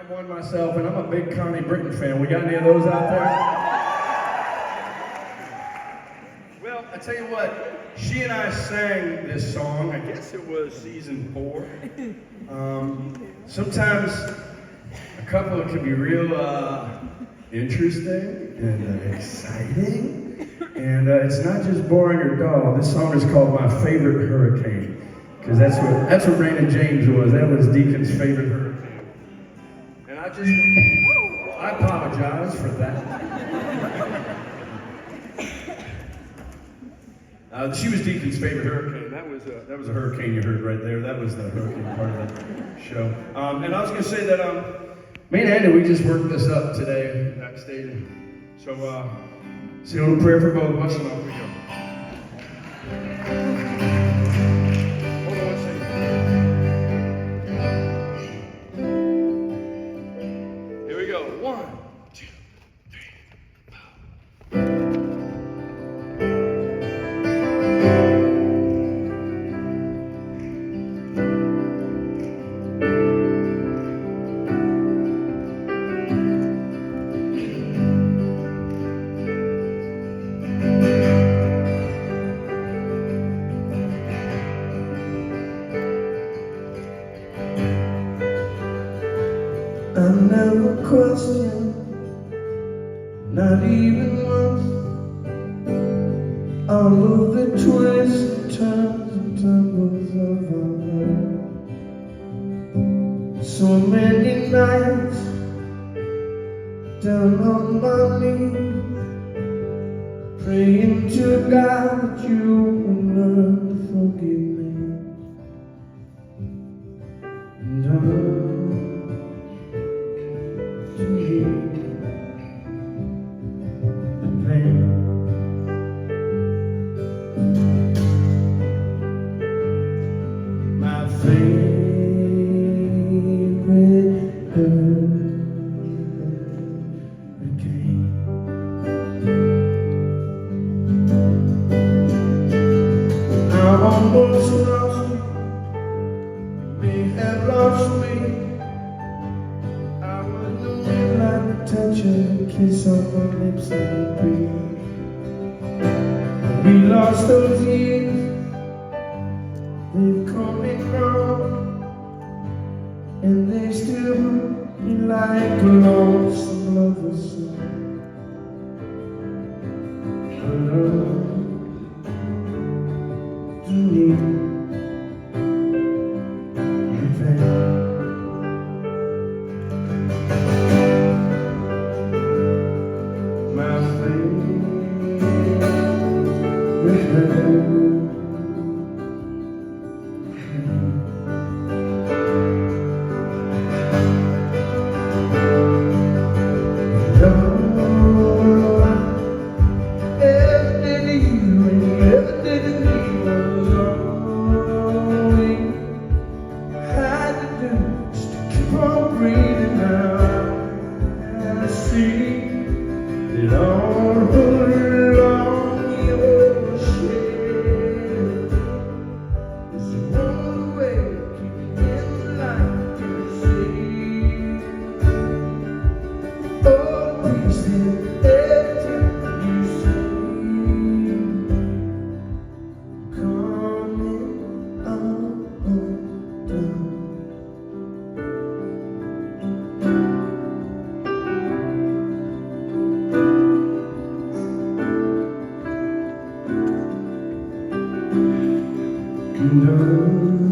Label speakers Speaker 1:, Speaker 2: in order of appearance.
Speaker 1: one myself, and I'm a big Connie Britton fan. We got any of those out there? Well, I tell you what, she and I sang this song, I guess it was season 4. Sometimes a couple can be real interesting and exciting, and it's not just boring or dull. This song is called My Favorite Hurricane, because that's what Raina James was. That was Deacon's favorite hurricane. And I apologize for that. She was Deacon's favorite hurricane. That was a hurricane you heard right there. That was the hurricane part of the show. And I was going to say that me and Andy, we just worked this up today backstage. So, say a little prayer for both of us, and off we go. Hold on one second. Here we go. 1, 2, 3, 4.
Speaker 2: I never questioned, not even once, all of the twists and turns and tumbles of our life. So many nights down on my knees, praying to God that you would learn to forgive me. And my favorite hurricane. I almost lost you, may have lost me. I was looking like a touch of a kiss on my lips and breathe. We lost those years, they've come and gone, and they still be like a lonesome lover's song. Love to me, my favorite. It all along your shade is the one way to keep in life to see. Oh, please, every time you say coming undone. No.